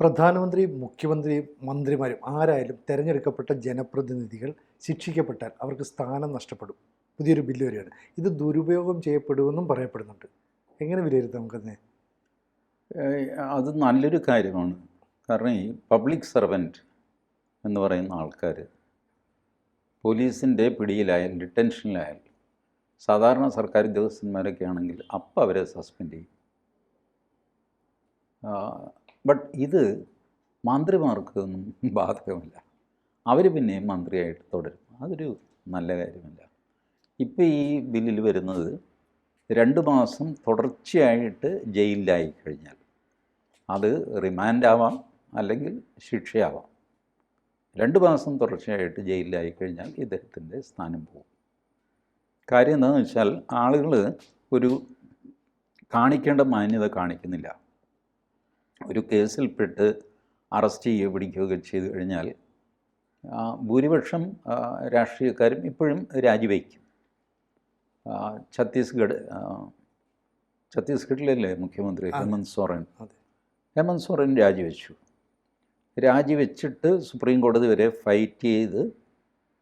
പ്രധാനമന്ത്രി, മുഖ്യമന്ത്രി, മന്ത്രിമാരും ആരായാലും തിരഞ്ഞെടുക്കപ്പെട്ട ജനപ്രതിനിധികൾ ശിക്ഷിക്കപ്പെട്ടാൽ അവർക്ക് സ്ഥാനം നഷ്ടപ്പെടും. പുതിയൊരു ബില്ല് വരികയാണ്. ഇത് ദുരുപയോഗം ചെയ്യപ്പെടുമെന്നും പറയപ്പെടുന്നുണ്ട്. എങ്ങനെ വിലയിരുത്താം നമുക്കതിനെ? അത് നല്ലൊരു കാര്യമാണ്. കാരണം ഈ പബ്ലിക് സർവൻറ്റ് എന്ന് പറയുന്ന ആൾക്കാർ പോലീസിൻ്റെ പിടിയിലായാൽ, ഡിറ്റൻഷനിലായാൽ, സാധാരണ സർക്കാർ ഉദ്യോഗസ്ഥന്മാരൊക്കെ ആണെങ്കിൽ അപ്പം അവരെ സസ്പെൻഡ് ചെയ്യും. ബട്ട് ഇത് മന്ത്രിമാർക്കൊന്നും ബാധകമല്ല. അവർ പിന്നെയും മന്ത്രിയായിട്ട് തുടരും. അതൊരു നല്ല കാര്യമല്ല. ഇപ്പോൾ ഈ ബില്ലിൽ വരുന്നത് 2 മാസം തുടർച്ചയായിട്ട് ജയിലിലായി കഴിഞ്ഞാൽ അത് റിമാൻഡാവാം, അല്ലെങ്കിൽ ശിക്ഷയാവാം. 2 മാസം തുടർച്ചയായിട്ട് ജയിലിലായി കഴിഞ്ഞാൽ ഇദ്ദേഹത്തിൻ്റെ സ്ഥാനം പോകും. കാര്യം എന്താണെന്ന് വെച്ചാൽ ആളുകൾ ഒരു കാണിക്കേണ്ട മാന്യത കാണിക്കുന്നില്ല. ഒരു കേസിൽപ്പെട്ട് അറസ്റ്റ് ചെയ്യുകയോ പിടിക്കുകയൊക്കെ ചെയ്തു കഴിഞ്ഞാൽ ഭൂരിപക്ഷം രാഷ്ട്രീയക്കാരും ഇപ്പോഴും രാജിവയ്ക്കും. ഛത്തീസ്ഗഡിലല്ലേ മുഖ്യമന്ത്രി ഹേമന്ത് സോറൻ രാജിവെച്ചു. രാജിവെച്ചിട്ട് സുപ്രീം കോടതി വരെ ഫൈറ്റ് ചെയ്ത്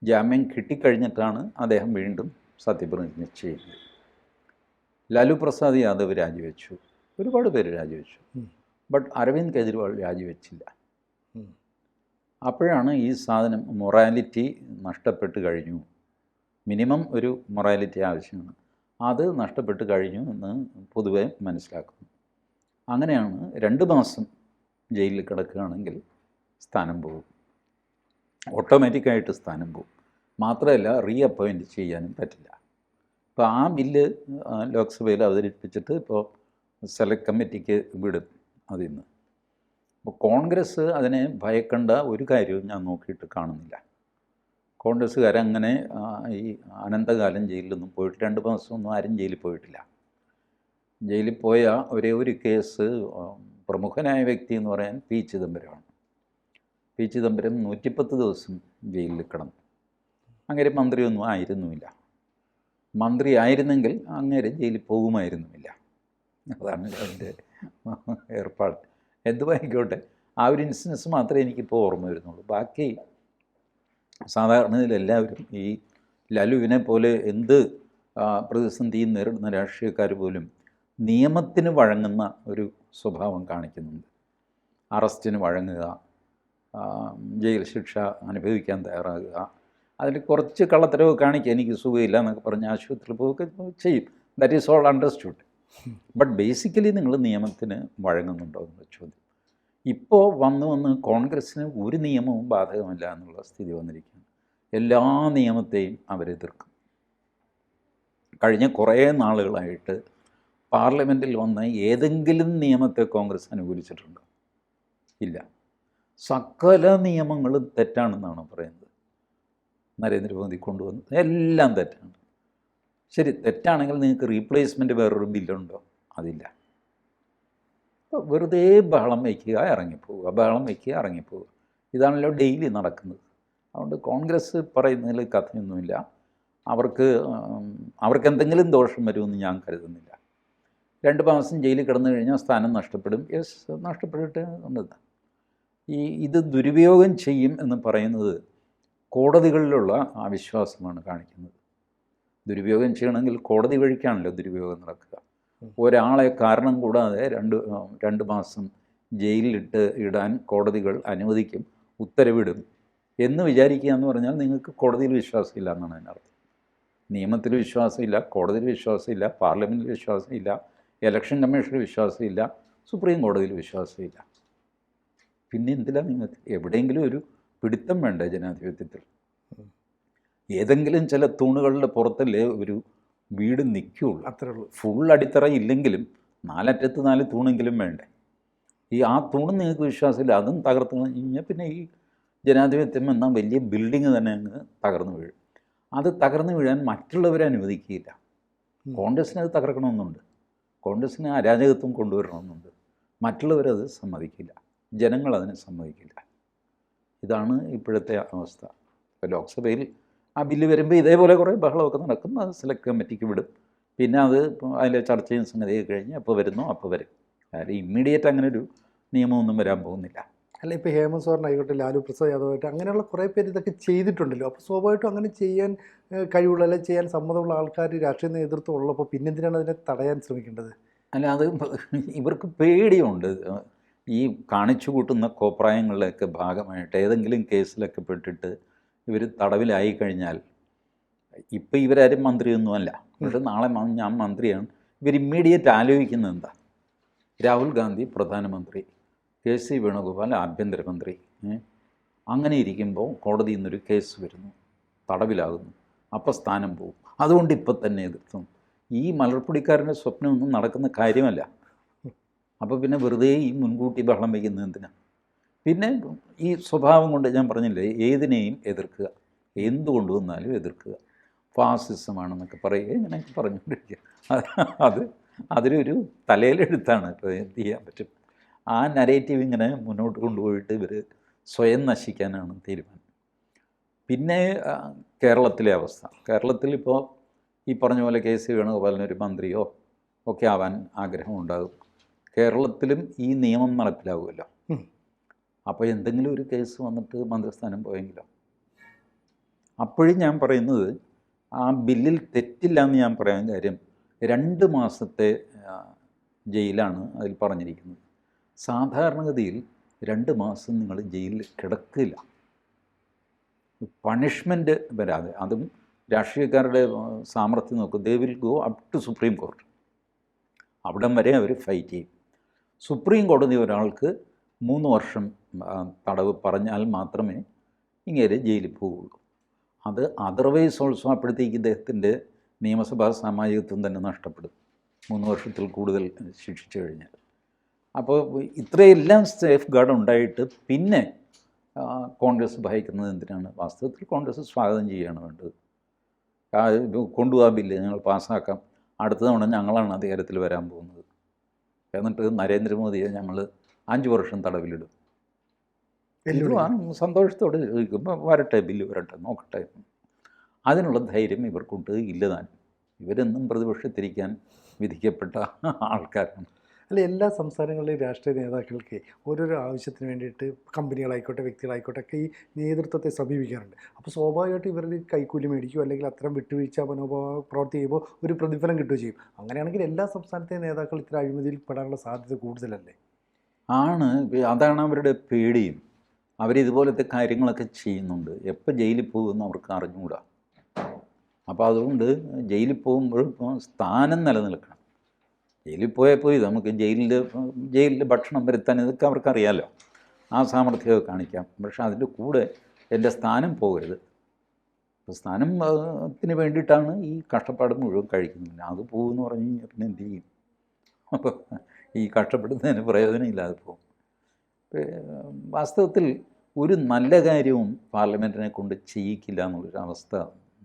ജാമ്യം കിട്ടിക്കഴിഞ്ഞിട്ടാണ് അദ്ദേഹം വീണ്ടും സത്യപ്രതിജ്ഞ ചെയ്യുന്നത്. ലാലു പ്രസാദ് യാദവ് രാജിവെച്ചു. ഒരുപാട് പേര് രാജിവെച്ചു. ബട്ട് അരവിന്ദ് കെജ്രിവാൾ രാജിവെച്ചില്ല. അപ്പോഴാണ് ഈ സാധനം മൊറാലിറ്റി നഷ്ടപ്പെട്ട് കഴിഞ്ഞു, മിനിമം ഒരു മൊറാലിറ്റി ആവശ്യമാണ്, അത് നഷ്ടപ്പെട്ട് കഴിഞ്ഞു എന്ന് പൊതുവെ മനസ്സിലാക്കുന്നു. അങ്ങനെയാണ് 2 മാസം ജയിലിൽ കിടക്കുകയാണെങ്കിൽ സ്ഥാനം പോകും, ഓട്ടോമാറ്റിക്കായിട്ട് സ്ഥാനം പോകും. മാത്രമല്ല റീഅപ്പോയിൻറ്റ് ചെയ്യാനും പറ്റില്ല. ഇപ്പോൾ ആ ബില്ല് ലോക്സഭയിൽ അവതരിപ്പിച്ചിട്ട് ഇപ്പോൾ സെലക്ട് കമ്മിറ്റിക്ക് വിടും അതിന്ന്. അപ്പോൾ കോൺഗ്രസ് അതിനെ ഭയക്കേണ്ട ഒരു കാര്യവും ഞാൻ നോക്കിയിട്ട് കാണുന്നില്ല. കോൺഗ്രസ്സുകാരങ്ങനെ ഈ അനന്തകാലം ജയിലിലൊന്നും പോയിട്ട് 2 മാസമൊന്നും ആരും ജയിലിൽ പോയിട്ടില്ല. ജയിലിൽ പോയ ഒരേ ഒരു കേസ് പ്രമുഖനായ വ്യക്തി എന്ന് പറയാൻ പി ചിദംബരമാണ്. പി ചിദംബരം 110 ദിവസം ജയിലിൽ കിടന്നു. അങ്ങനെ മന്ത്രിയൊന്നും ആയിരുന്നുമില്ല. മന്ത്രി ആയിരുന്നെങ്കിൽ അങ്ങേരെ ജയിലിൽ പോകുമായിരുന്നുമില്ല. അതാണ് അതിൻ്റെ ഏർപ്പാട്. എന്തുമായിക്കോട്ടെ, ആ ഒരു ഇൻസിഡൻസ് മാത്രമേ എനിക്കിപ്പോൾ ഓർമ്മ വരുന്നുള്ളൂ. ബാക്കി സാധാരണയിൽ എല്ലാവരും ഈ ലാലുവിനെ പോലെ എന്ത് പ്രതിസന്ധിയും നേരിടുന്ന രാഷ്ട്രീയക്കാർ പോലും നിയമത്തിന് വഴങ്ങുന്ന ഒരു സ്വഭാവം കാണിക്കുന്നുണ്ട്. അറസ്റ്റിന് വഴങ്ങുക, ജയിൽ ശിക്ഷ അനുഭവിക്കാൻ തയ്യാറാകുക, അതിൽ കുറച്ച് കള്ളത്തരവ് കാണിക്കുക, എനിക്ക് സുഖമില്ല എന്നൊക്കെ പറഞ്ഞ് ആശുപത്രിയിൽ പോവുകയൊക്കെ ചെയ്യും. That is all understood. But basically നിങ്ങൾ നിയമത്തിന് വഴങ്ങുന്നുണ്ടോ എന്നുള്ള ചോദ്യം. ഇപ്പോൾ വന്ന് കോൺഗ്രസ്സിന് ഒരു നിയമവും ബാധകമല്ല എന്നുള്ള സ്ഥിതി വന്നിരിക്കുകയാണ്. എല്ലാ നിയമത്തെയും അവരെതിർക്കും. കഴിഞ്ഞ കുറേ നാളുകളായിട്ട് പാർലമെൻറ്റിൽ വന്ന ഏതെങ്കിലും നിയമത്തെ കോൺഗ്രസ് അനുകൂലിച്ചിട്ടുണ്ടോ? ഇല്ല. സകല നിയമങ്ങളും തെറ്റാണെന്നാണ് പറയുന്നത്. നരേന്ദ്രമോദി കൊണ്ടുവന്നത് എല്ലാം തെറ്റാണ്. ശരി, തെറ്റാണെങ്കിൽ നിങ്ങൾക്ക് റീപ്ലേസ്മെൻറ്റ് വേറൊരു ബില്ലുണ്ടോ? അതില്ല. അപ്പോൾ വെറുതെ ബഹളം വയ്ക്കുക, ഇറങ്ങിപ്പോവുക. ഇതാണല്ലോ ഡെയിലി നടക്കുന്നത്. അതുകൊണ്ട് കോൺഗ്രസ് പറയുന്നതിൽ കഥയൊന്നുമില്ല. അവർക്ക് എന്തെങ്കിലും ദോഷം വരുമെന്ന് ഞാൻ കരുതുന്നില്ല. 2 മാസം ജയിലിൽ കിടന്നു കഴിഞ്ഞാൽ സ്ഥാനം നഷ്ടപ്പെടും. യെസ്, നഷ്ടപ്പെട്ടിട്ട് ഉണ്ട്. ഇത് ദുരുപയോഗം ചെയ്യും എന്ന് പറയുന്നത് കോടതികളിലുള്ള അവിശ്വാസമാണ് കാണിക്കുന്നത്. ദുരുപയോഗം ചെയ്യണമെങ്കിൽ കോടതി വഴിക്കാണല്ലോ ദുരുപയോഗം നടക്കുക. ഒരാളെ കാരണം കൂടാതെ 2 മാസം ജയിലിലിട്ട് ഇടാൻ കോടതികൾ അനുവദിക്കും, ഉത്തരവിടും എന്ന് വിചാരിക്കുക എന്ന് പറഞ്ഞാൽ നിങ്ങൾക്ക് കോടതിയിൽ വിശ്വാസമില്ല എന്നാണ് അതിനർത്ഥം. നിയമത്തിൽ വിശ്വാസമില്ല, കോടതിയിൽ വിശ്വാസമില്ല, പാർലമെൻറ്റിൽ വിശ്വാസമില്ല, ഇലക്ഷൻ കമ്മീഷനിൽ വിശ്വാസമില്ല, സുപ്രീം കോടതിയിൽ വിശ്വാസമില്ല. പിന്നെ എന്തിനാണ് നിങ്ങൾക്ക്? എവിടെയെങ്കിലും ഒരു പിടുത്തം വേണ്ട ജനാധിപത്യത്തിൽ. ഏതെങ്കിലും ചില തൂണുകളുടെ പുറത്തല്ലേ ഒരു വീട് നിൽക്കുകയുള്ളൂ. അത്രേ ഉള്ളൂ. ഫുൾ അടിത്തറ ഇല്ലെങ്കിലും 4 അറ്റത്ത് 4 തൂണെങ്കിലും വേണ്ടേ? ആ തൂണും നിങ്ങൾക്ക് വിശ്വാസമില്ല, അതും തകർത്ത് കഴിഞ്ഞാൽ പിന്നെ ഈ ജനാധിപത്യം എന്ന വലിയ ബിൽഡിങ് തന്നെ അങ്ങ് തകർന്നു വീഴും. അത് തകർന്നു വീഴാൻ മറ്റുള്ളവരെ അനുവദിക്കുകയില്ല. കോൺഗ്രസ്സിന് അത് തകർക്കണമെന്നുണ്ട്, കോൺഗ്രസ്സിന് അരാജകത്വം കൊണ്ടുവരണമെന്നുണ്ട്. മറ്റുള്ളവരത് സമ്മതിക്കില്ല, ജനങ്ങളതിനെ സമ്മതിക്കില്ല. ഇതാണ് ഇപ്പോഴത്തെ അവസ്ഥ. ഇപ്പോൾ ലോക്സഭയിൽ ആ ബില്ല് വരുമ്പോൾ ഇതേപോലെ കുറേ ബഹളമൊക്കെ നടക്കും. അത് സെലക്ട് കമ്മിറ്റിക്ക് വിടും. പിന്നെ അത് അതിലെ ചർച്ചയും സംഗതിയൊക്കെ കഴിഞ്ഞ് അപ്പോൾ വരുന്നോ അപ്പോൾ വരും. കാര്യം ഇമ്മീഡിയറ്റ് അങ്ങനെ ഒരു നിയമമൊന്നും വരാൻ പോകുന്നില്ല. അല്ല, ഇപ്പോൾ ഹേമന്ത് സോറൻ ആയിക്കോട്ടെ, ലാലു പ്രസാദ് യാദവ് ആയിട്ട് അങ്ങനെയുള്ള കുറേ പേര് ഇതൊക്കെ ചെയ്തിട്ടുണ്ടല്ലോ. അപ്പോൾ സ്വാഭാവികമായിട്ടും അങ്ങനെ ചെയ്യാൻ കഴിവുള്ള, അല്ലെങ്കിൽ ചെയ്യാൻ സമ്മതമുള്ള ആൾക്കാർ രാഷ്ട്രീയ നേതൃത്വം ഉള്ളപ്പോൾ പിന്നെന്തിനാണ് അതിനെ തടയാൻ ശ്രമിക്കേണ്ടത്? അല്ല, അത് ഇവർക്ക് പേടിയുണ്ട്. ഈ കാണിച്ചു കൂട്ടുന്ന കോപ്രായങ്ങളിലൊക്കെ ഭാഗമായിട്ട് ഏതെങ്കിലും കേസിലൊക്കെ പെട്ടിട്ട് ഇവർ തടവിലായി കഴിഞ്ഞാൽ, ഇപ്പം ഇവരാരും മന്ത്രിയൊന്നുമല്ല, എന്നിട്ട് നാളെ ഞാൻ മന്ത്രിയാണ്, ഇവർ ഇമ്മീഡിയറ്റ് ആലോചിക്കുന്നത് എന്താ? രാഹുൽ ഗാന്ധി പ്രധാനമന്ത്രി, KC വേണുഗോപാൽ ആഭ്യന്തരമന്ത്രി. അങ്ങനെ ഇരിക്കുമ്പോൾ കോടതിയിൽ നിന്നൊരു കേസ് വരുന്നു, തടവിലാകുന്നു, അപ്പോൾ സ്ഥാനം പോകും. അതുകൊണ്ട് ഇപ്പം തന്നെ എതിർത്തും. ഈ മലർപ്പൊടിക്കാരൻ്റെ സ്വപ്നമൊന്നും നടക്കുന്ന കാര്യമല്ല. അപ്പോൾ പിന്നെ വെറുതെ ഈ മുൻകൂട്ടി ബഹളം വയ്ക്കുന്നത് എന്തിനാണ്? പിന്നെ ഈ സ്വഭാവം കൊണ്ട് ഞാൻ പറഞ്ഞില്ലേ, ഏതിനെയും എതിർക്കുക, എന്തുകൊണ്ട് വന്നാലും എതിർക്കുക, ഫാസിസമാണെന്നൊക്കെ പറയുക, ഇങ്ങനെയൊക്കെ പറഞ്ഞുകൊണ്ടിരിക്കുക. അതിലൊരു തലയിലെഴുത്താണ്. ഇപ്പോൾ എന്ത് ചെയ്യാൻ പറ്റും? ആ നരേറ്റീവ് ഇങ്ങനെ മുന്നോട്ട് കൊണ്ടുപോയിട്ട് ഇവർ സ്വയം നശിക്കാനാണ് തീരുമാനം. പിന്നെ കേരളത്തിലെ അവസ്ഥ, കേരളത്തിലിപ്പോൾ ഈ പറഞ്ഞ പോലെ KC വേണുഗോപാലിനൊരു മന്ത്രിയോ ഒക്കെ ആവാൻ ആഗ്രഹമുണ്ടാകും. കേരളത്തിലും ഈ നിയമം നടപ്പിലാവുമല്ലോ. അപ്പോൾ എന്തെങ്കിലും ഒരു കേസ് വന്നിട്ട് മന്ത്രിസ്ഥാനം പോയെങ്കിലോ? അപ്പോഴും ഞാൻ പറയുന്നത്, ആ ബില്ലിൽ തെറ്റില്ല എന്ന് ഞാൻ പറയാൻ കാര്യം, 2 മാസത്തെ ജയിലാണ് അതിൽ പറഞ്ഞിരിക്കുന്നത്. സാധാരണഗതിയിൽ 2 മാസം നിങ്ങൾ ജയിലിൽ കിടക്കില്ല, പണിഷ്മെൻറ്റ് വരാതെ. അതും രാഷ്ട്രീയക്കാരുടെ സാമർഥ്യം നോക്കും. They will go up to supreme court. അവിടം വരെ അവർ ഫൈറ്റ് ചെയ്യും. സുപ്രീം കോടതി ഒരാൾക്ക് 3 വർഷം തടവ് പറഞ്ഞാൽ മാത്രമേ ഇങ്ങനെ ജയിലിൽ പോവുള്ളൂ. അത് അതർവൈസ് ഓൾസോ അപ്പോഴത്തേക്ക് ഇദ്ദേഹത്തിൻ്റെ നിയമസഭാ സാമാജികത്വം തന്നെ നഷ്ടപ്പെടും, 3 വർഷത്തിൽ കൂടുതൽ ശിക്ഷിച്ചു കഴിഞ്ഞാൽ. അപ്പോൾ ഇത്രയെല്ലാം സേഫ് ഗാർഡ് ഉണ്ടായിട്ട് പിന്നെ കോൺഗ്രസ് ഭയക്കുന്നത് എന്തിനാണ്? വാസ്തവത്തിൽ കോൺഗ്രസ് സ്വാഗതം ചെയ്യുകയാണ് വേണ്ടത്. കൊണ്ടുപോകാ ബില്ല്, ഞങ്ങൾ പാസ്സാക്കാം, അടുത്ത തവണ ഞങ്ങളാണ് അധികാരത്തിൽ വരാൻ പോകുന്നത്, എന്നിട്ട് നരേന്ദ്രമോദിയെ ഞങ്ങൾ 5 വർഷം തടവിലിടും. സന്തോഷത്തോടെ ചോദിക്കുമ്പോൾ വരട്ടെ, ബില്ല് വരട്ടെ, നോക്കട്ടെ. അതിനുള്ള ധൈര്യം ഇവർക്കൊണ്ട് ഇല്ലതാനും. ഇവരെന്നും പ്രതിപക്ഷത്തിരിക്കാൻ വിധിക്കപ്പെട്ട ആൾക്കാരാണ്. അല്ല, എല്ലാ സംസ്ഥാനങ്ങളിലെയും രാഷ്ട്രീയ നേതാക്കൾക്ക് ഓരോരോ ആവശ്യത്തിന് വേണ്ടിയിട്ട് കമ്പനികളായിക്കോട്ടെ, വ്യക്തികളായിക്കോട്ടെ ഒക്കെ ഈ നേതൃത്വത്തെ സമീപിക്കാറുണ്ട്. അപ്പോൾ സ്വാഭാവികമായിട്ടും ഇവരിൽ കൈക്കൂലി മേടിക്കുകയോ അല്ലെങ്കിൽ അത്തരം വിട്ടുവീഴ്ച മനോഭാവം പ്രവർത്തി ചെയ്യുമ്പോൾ ഒരു പ്രതിഫലം കിട്ടുകയോ ചെയ്യും. അങ്ങനെയാണെങ്കിൽ എല്ലാ സംസ്ഥാനത്തെ നേതാക്കൾ ഇത്തരം അഴിമതിയിൽ പെടാനുള്ള സാധ്യത കൂടുതലല്ലേ? ആണ്. അതാണ് അവരുടെ പേടിയും. അവരിതുപോലത്തെ കാര്യങ്ങളൊക്കെ ചെയ്യുന്നുണ്ട്. എപ്പോൾ ജയിലിൽ പോകുമെന്ന് അവർക്ക് അറിഞ്ഞുകൂടാ. അപ്പോൾ അതുകൊണ്ട് ജയിലിൽ പോകുമ്പോഴും സ്ഥാനം നിലനിൽക്കണം. ജയിലിൽ പോയി നമുക്ക് ജയിലിൽ ഭക്ഷണം വരുത്താൻ ഇതൊക്കെ അവർക്കറിയാമല്ലോ, ആ സാമർഥ്യമൊക്കെ കാണിക്കാം. പക്ഷേ അതിൻ്റെ കൂടെ എൻ്റെ സ്ഥാനം പോകരുത്. അപ്പോൾ സ്ഥാനത്തിന് വേണ്ടിയിട്ടാണ് ഈ കഷ്ടപ്പാട് മുഴുവൻ കഴിക്കുന്നത്. അത് പോകുമെന്ന് പറഞ്ഞു കഴിഞ്ഞാൽ പിന്നെ എന്ത് ചെയ്യും? അപ്പോൾ ഈ കഷ്ടപ്പെടുന്നതിന് പ്രയോജനമില്ലാതെ പോകും. വാസ്തവത്തിൽ ഒരു നല്ല കാര്യവും പാർലമെൻറ്റിനെ കൊണ്ട് ചെയ്യിക്കില്ല എന്നുള്ളൊരു അവസ്ഥ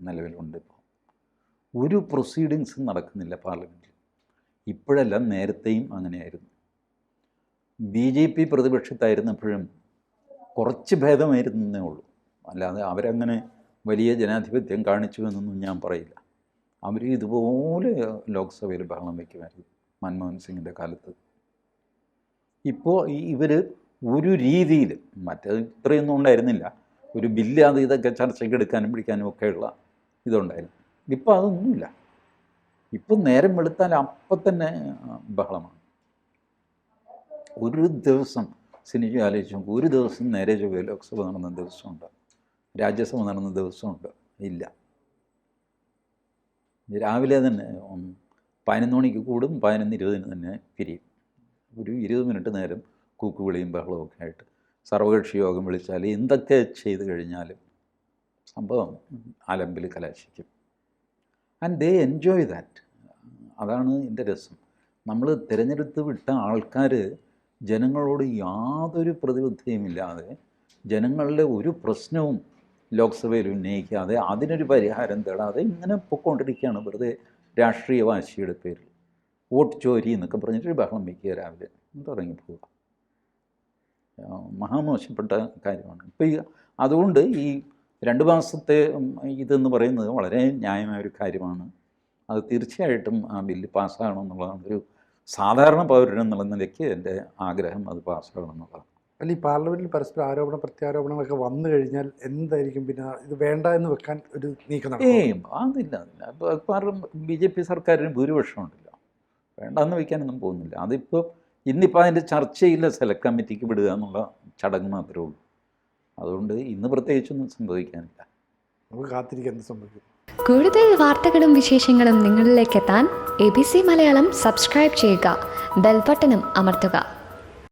നിലവിലുണ്ട്. ഇപ്പോൾ ഒരു പ്രൊസീഡിങ്സും നടക്കുന്നില്ല പാർലമെൻറ്റിൽ. ഇപ്പോഴെല്ലാം നേരത്തെയും അങ്ങനെയായിരുന്നു. BJP പ്രതിപക്ഷത്തായിരുന്നപ്പോഴും കുറച്ച് ഭേദമായിരുന്നേ ഉള്ളൂ. അല്ലാതെ അവരങ്ങനെ വലിയ ജനാധിപത്യം കാണിച്ചു എന്നൊന്നും ഞാൻ പറയില്ല. അവർ ഇതുപോലെ ലോക്സഭയിൽ ബഹളം വയ്ക്കുമായിരുന്നു മൻമോഹൻ സിംഗിൻ്റെ കാലത്ത്. ഇപ്പോൾ ഇവർ ഒരു രീതിയിൽ, മറ്റേത് ഇത്രയൊന്നും ഉണ്ടായിരുന്നില്ല, ഒരു ബില്ല് അത് ഇതൊക്കെ ചർച്ചയ്ക്ക് എടുക്കാനും പിടിക്കാനും ഒക്കെയുള്ള ഇതുണ്ടായിരുന്നു. ഇപ്പോൾ അതൊന്നുമില്ല. ഇപ്പം നേരം വെളുത്താൽ അപ്പം തന്നെ ബഹളമാണ്. ഒരു ദിവസം സിനിമ ആലോചിച്ചു, ഒരു ദിവസം നേരെ ചൊവ്വേ ലോക്സഭ നടന്ന ദിവസമുണ്ട്, രാജ്യസഭ നടന്ന ദിവസമുണ്ട്? ഇല്ല. രാവിലെ തന്നെ 11 മണിക്ക് കൂടും, 11:20 തന്നെ പിരിയും. ഒരു 20 മിനിറ്റ് നേരം കൂക്കുവിളിയും ബഹളവും ഒക്കെ ആയിട്ട് സർവകക്ഷി യോഗം വിളിച്ചാൽ എന്തൊക്കെ ചെയ്ത് കഴിഞ്ഞാലും സംഭവം അലമ്പിൽ കലാശിക്കും. And they enjoy that. അതാണ് എൻ്റെ രസം. നമ്മൾ തിരഞ്ഞെടുത്ത് വിട്ട ആൾക്കാർ ജനങ്ങളോട് യാതൊരു പ്രതിബദ്ധതയുമില്ലാതെ, ജനങ്ങളുടെ ഒരു പ്രശ്നവും ലോക്സഭയിൽ ഉന്നയിക്കാതെ, അതിനൊരു പരിഹാരം തേടാതെ ഇങ്ങനെ പൊയ്ക്കൊണ്ടിരിക്കുകയാണ് വെറുതെ രാഷ്ട്രീയ വാശിയുടെ പേരിൽ. വോട്ട് ചോരി എന്നൊക്കെ പറഞ്ഞിട്ട് ബഹളം വയ്ക്കുക, രാവിലെ തുടങ്ങിപ്പോവുക. മഹാമോശപ്പെട്ട കാര്യമാണ്. ഇപ്പോൾ അതുകൊണ്ട് ഈ 2 മാസത്തെ ഇതെന്ന് പറയുന്നത് വളരെ ന്യായമായൊരു കാര്യമാണ്. അത് തീർച്ചയായിട്ടും ആ ബില്ല് പാസ്സാകണമെന്നുള്ളതാണ് ഒരു സാധാരണ പൗരനെന്നുള്ള നിലയ്ക്ക് എൻ്റെ ആഗ്രഹം അത് പാസ്സാകണം എന്നുള്ളതാണ്. അല്ല, ഈ പാർലമെൻറ്റിൽ പരസ്പര ആരോപണ പ്രത്യാരോപണങ്ങളൊക്കെ വന്നു കഴിഞ്ഞാൽ എന്തായിരിക്കും പിന്നെ ഇത് വേണ്ട എന്ന് വെക്കാൻ ഒരു നീക്കം നടക്കും? അതില്ല. BJP സർക്കാരിന് ഭൂരിപക്ഷം ഉണ്ടല്ലോ, വേണ്ടെന്ന് വയ്ക്കാനൊന്നും പോകുന്നില്ല. അതിപ്പോൾ ഇന്നിപ്പോൾ അതിൻ്റെ ചർച്ചയില്ല, സെലക്ട് കമ്മിറ്റിക്ക് വിടുക എന്നുള്ള ചടങ്ങ് മാത്രമേ ഉള്ളൂ. അതുകൊണ്ട് ഇന്ന് പ്രത്യേകിച്ചൊന്നും സംഭവിക്കാനില്ല. നമുക്ക് കാത്തിരിക്കാൻ എന്ത് സംഭവിക്കും. കൂടുതൽ വാർത്തകളും വിശേഷങ്ങളും നിങ്ങളിലേക്ക് എത്താൻ ABC മലയാളം സബ്സ്ക്രൈബ് ചെയ്യുക, ബെൽ ബട്ടണും അമർത്തുക.